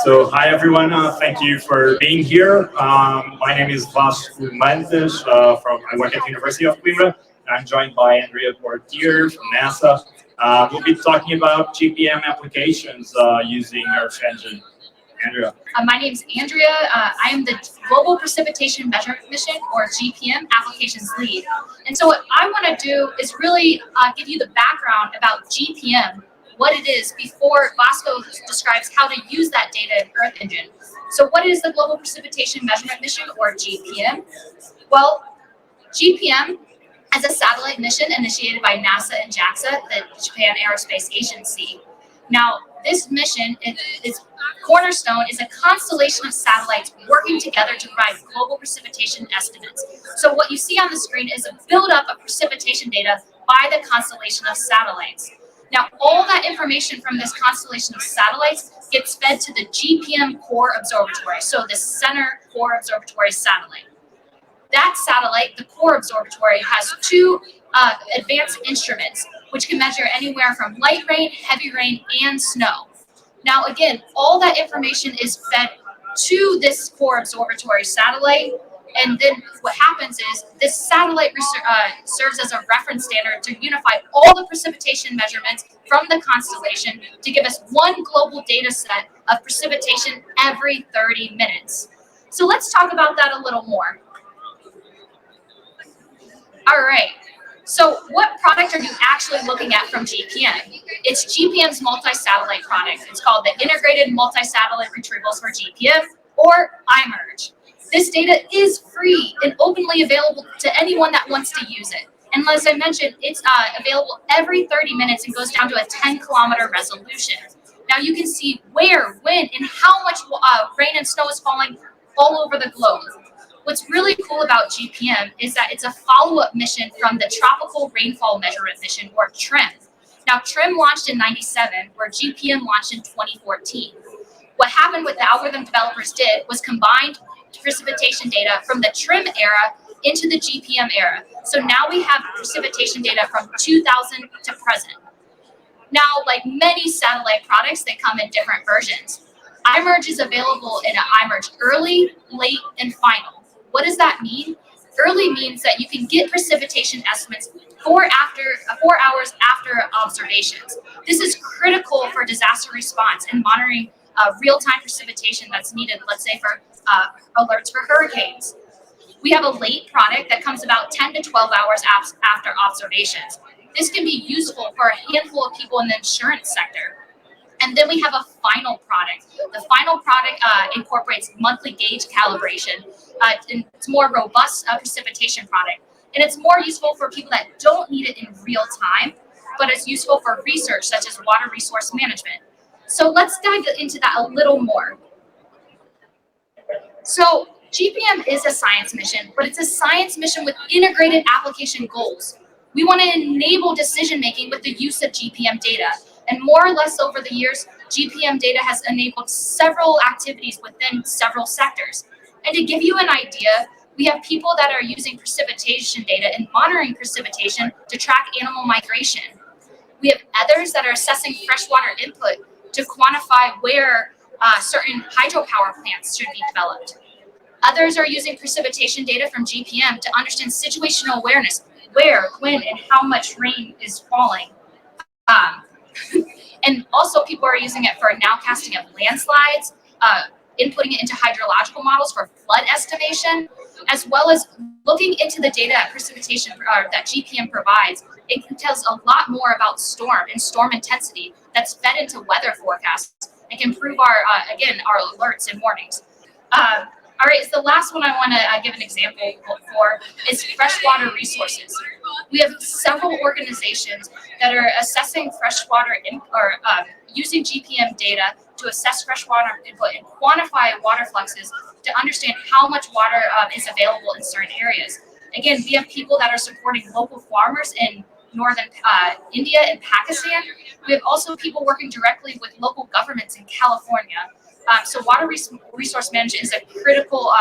So hi everyone, thank you for being here. My name is Vasco Mantas I work at the University of Coimbra. I'm joined by Andrea Portier from NASA. We'll be talking about GPM applications using Earth Engine. Andrea. My name is Andrea. I am the Global Precipitation Measurement Mission, or GPM, applications lead. And so what I want to do is really give you the background about GPM, what it is, before Vasco describes how to use that data in Earth Engine. So what is the Global Precipitation Measurement Mission, or GPM? Well, GPM is a satellite mission initiated by NASA and JAXA, the Japan Aerospace Agency. Now, this mission, its cornerstone is a constellation of satellites working together to provide global precipitation estimates. So what you see on the screen is a buildup of precipitation data by the constellation of satellites. Now, all that information from this constellation of satellites gets fed to the GPM core observatory, so the center core observatory satellite. That satellite, the core observatory, has two advanced instruments, which can measure anywhere from light rain, heavy rain, and snow. Now, again, all that information is fed to this core observatory satellite, and then what happens is this satellite serves as a reference standard to unify all the precipitation measurements from the constellation to give us one global data set of precipitation every 30 minutes. So let's talk about that a little more. All right. So what product are you actually looking at from GPM? It's GPM's multi-satellite product. It's called the Integrated Multi-Satellite Retrievals for GPM, or IMERG. This data is free and openly available to anyone that wants to use it. And as I mentioned, it's available every 30 minutes and goes down to a 10-kilometer resolution. Now you can see where, when, and how much rain and snow is falling all over the globe. What's really cool about GPM is that it's a follow-up mission from the Tropical Rainfall Measurement Mission, or TRIM. Now, TRIM launched in '97, where GPM launched in 2014. What happened, what the algorithm developers did, was combined precipitation data from the TRIM era into the GPM era. So now we have precipitation data from 2000 to present. Now, like many satellite products, they come in different versions. IMERG is available in an IMERG early, late, and final. What does that mean? Early means that you can get precipitation estimates 4 hours after observations. This is critical for disaster response and monitoring real-time precipitation that's needed, let's say, for alerts for hurricanes. We have a late product that comes about 10 to 12 hours after observations. This can be useful for a handful of people in the insurance sector. And then we have a final product. The final product incorporates monthly gauge calibration. And it's more robust precipitation product. And it's more useful for people that don't need it in real time, but it's useful for research such as water resource management. So let's dive into that a little more. So GPM is a science mission, but it's a science mission with integrated application goals. We want to enable decision-making with the use of GPM data. And more or less over the years, GPM data has enabled several activities within several sectors. And to give you an idea, we have people that are using precipitation data and monitoring precipitation to track animal migration. We have others that are assessing freshwater input to quantify where certain hydropower plants should be developed. Others are using precipitation data from GPM to understand situational awareness, where, when, and how much rain is falling. And also people are using it for nowcasting of landslides, inputting it into hydrological models for flood estimation, as well as looking into the data that precipitation that GPM provides. It tells a lot more about storm and storm intensity that's fed into weather forecasts and can improve our, again, our alerts and warnings. All right, so the last one I want to give an example for is freshwater resources. We have several organizations that are assessing freshwater using GPM data to assess freshwater input and quantify water fluxes to understand how much water is available in certain areas. Again, we have people that are supporting local farmers in northern India and Pakistan. We have also people working directly with local governments in California. So water resource management is a critical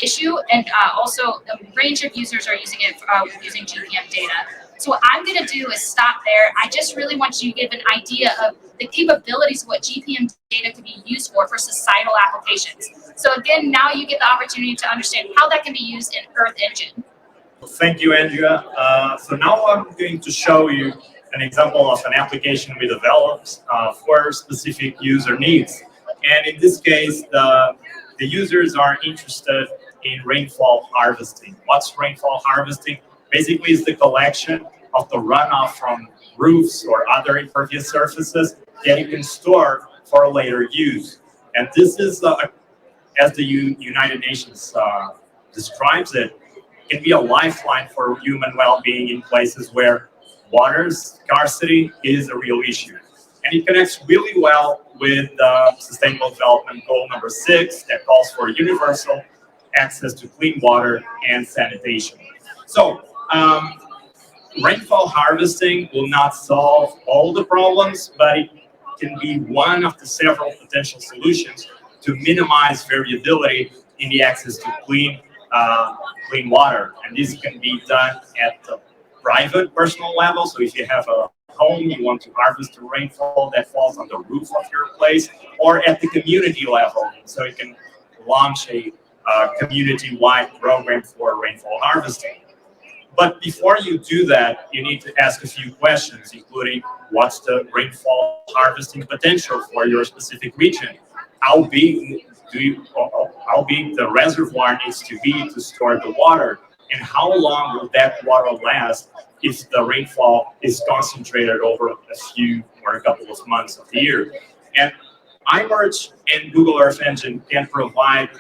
issue, and also a range of users are using it using GPM data. So what I'm going to do is stop there. I just really want you to give an idea of the capabilities of what GPM data can be used for societal applications. So again, now you get the opportunity to understand how that can be used in Earth Engine. Thank you, Andrea. So now I'm going to show you an example of an application we developed for specific user needs. And in this case, the users are interested in rainfall harvesting. What's rainfall harvesting? Basically, it's the collection of the runoff from roofs or other impervious surfaces that you can store for later use. And this is, as the United Nations describes it, can be a lifeline for human well-being in places where water scarcity is a real issue. And it connects really well with the Sustainable Development Goal number 6 that calls for universal access to clean water and sanitation. So, rainfall harvesting will not solve all the problems, but it can be one of the several potential solutions to minimize variability in the access to clean water. And this can be done at the private personal level. So if you have a home, you want to harvest the rainfall that falls on the roof of your place, or at the community level. So you can launch a community-wide program for rainfall harvesting. But before you do that, you need to ask a few questions, including what's the rainfall harvesting potential for your specific region? How big the reservoir needs to be to store the water? And how long will that water last if the rainfall is concentrated over a few or a couple of months of the year? And IMERG and Google Earth Engine can provide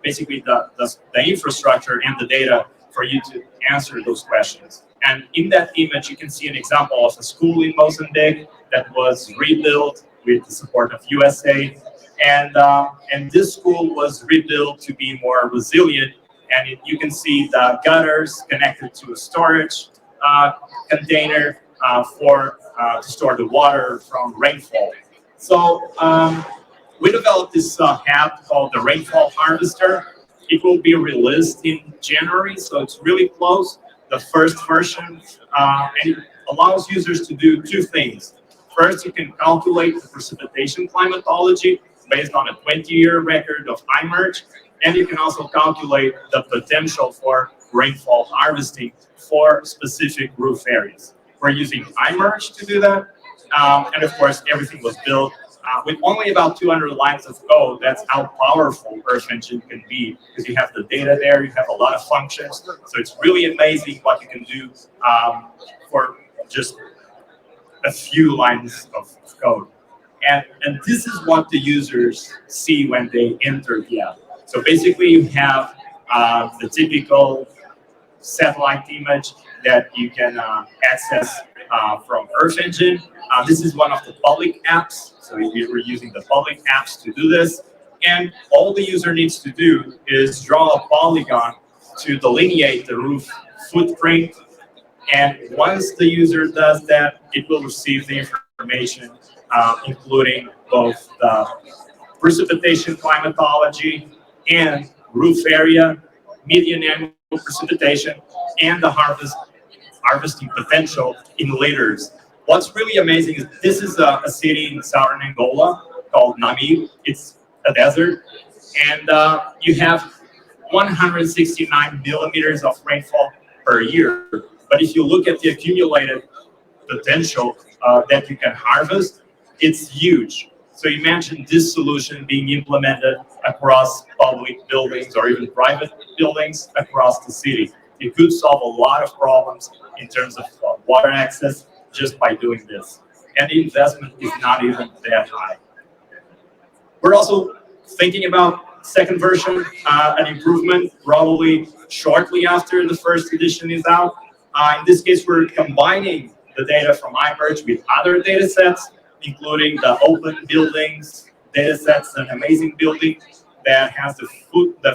basically the infrastructure and the data for you to answer those questions. And in that image, you can see an example of a school in Mozambique that was rebuilt with the support of USA. And this school was rebuilt to be more resilient. And you can see the gutters connected to a storage container to store the water from rainfall. So we developed this app called the Rainfall Harvester. It will be released in January, so it's really close, the first version, and it allows users to do two things. First, you can calculate the precipitation climatology based on a 20-year record of IMERG, and you can also calculate the potential for rainfall harvesting for specific roof areas. We're using IMERG to do that, and of course, everything was built with only about 200 lines of code. That's how powerful Earth Engine can be, because you have the data there, you have a lot of functions. So it's really amazing what you can do for just a few lines of code. And this is what the users see when they enter the app. So basically you have the typical satellite image that you can access from Earth Engine. This is one of the public apps. So we're using the public apps to do this. And all the user needs to do is draw a polygon to delineate the roof footprint. And once the user does that, it will receive the information, including both the precipitation climatology and roof area, median annual precipitation, and the harvesting potential in liters. What's really amazing is this is a city in southern Angola called Nami. It's a desert, and you have 169 millimeters of rainfall per year. But if you look at the accumulated potential that you can harvest, it's huge. So imagine this solution being implemented across public buildings or even private buildings across the city. It could solve a lot of problems in terms of water access just by doing this. And the investment is not even that high. We're also thinking about second version, an improvement probably shortly after the first edition is out. In this case, we're combining the data from IMERG with other data sets, including the open buildings data sets, an amazing building that has the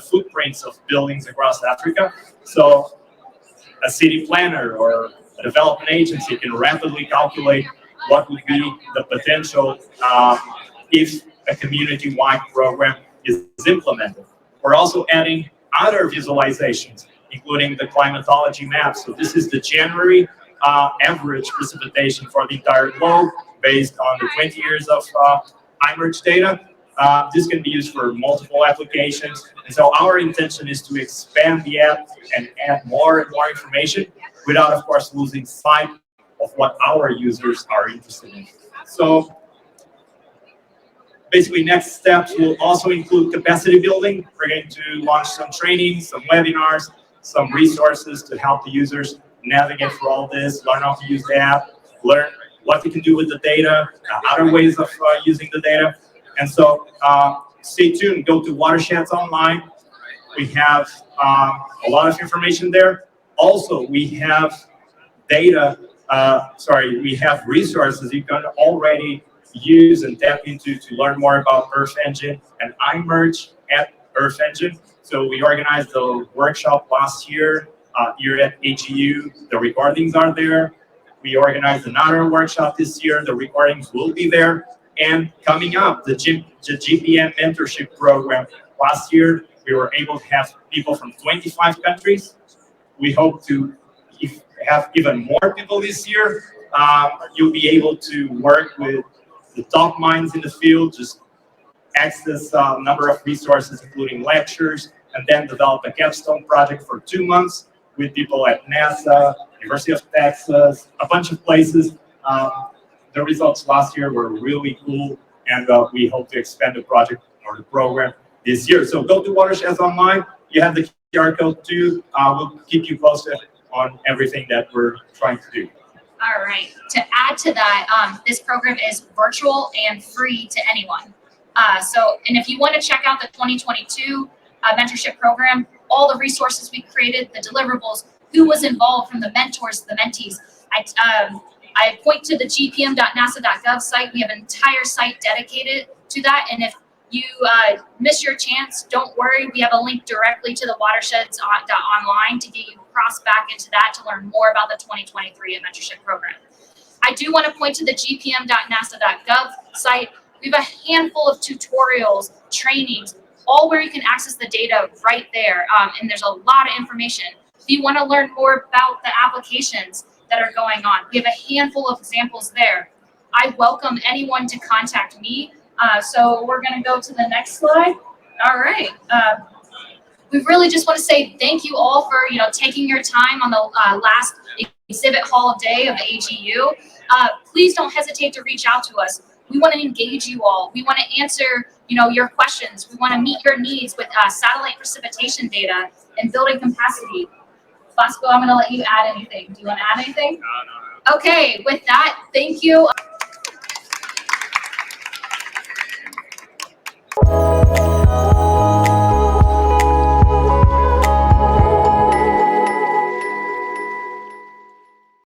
footprints of buildings across Africa. So a city planner or a development agency can rapidly calculate what would be the potential if a community-wide program is implemented. We're also adding other visualizations, including the climatology map. So this is the January average precipitation for the entire globe based on the 20 years of IMERG data. This can be used for multiple applications. And so our intention is to expand the app and add more and more information without, of course, losing sight of what our users are interested in. So basically, next steps will also include capacity building. We're going to launch some trainings, some webinars, some resources to help the users navigate through all this, learn how to use the app, learn what they can do with the data, other ways of using the data. And so stay tuned, go to Watersheds Online. We have a lot of information there. Also, we have data, we have resources you can already use and tap into to learn more about Earth Engine and IMERG at Earth Engine. So we organized a workshop last year here at AGU. The recordings are there. We organized another workshop this year. The recordings will be there. And coming up, the GPM mentorship program. Last year, we were able to have people from 25 countries. We hope to have even more people this year. You'll be able to work with the top minds in the field, just access a number of resources, including lectures, and then develop a capstone project for 2 months with people at NASA, University of Texas, a bunch of places. The results last year were really cool, and we hope to expand the project or the program this year. So go to Watersheds Online. You have the QR code too. We'll keep you posted on everything that we're trying to do. All right. To add to that, this program is virtual and free to anyone. And if you want to check out the 2022 mentorship program, all the resources we created, the deliverables, who was involved from the mentors to the mentees, I point to the gpm.nasa.gov site. We have an entire site dedicated to that. And if you miss your chance, don't worry. We have a link directly to the watersheds.online to get you crossed back into that to learn more about the 2023 mentorship program. I do want to point to the gpm.nasa.gov site. We have a handful of tutorials, trainings, all where you can access the data right there. And there's a lot of information. If you want to learn more about the applications that are going on, we have a handful of examples there. I welcome anyone to contact me. So we're going to go to the next slide. All right. We really just want to say thank you all for taking your time on the last exhibit hall day of the AGU. Please don't hesitate to reach out to us. We want to engage you all. We want to answer your questions. We want to meet your needs with satellite precipitation data and building capacity. Vasco, I'm going to let you add anything. Do you want to add anything? No. Okay, with that, thank you.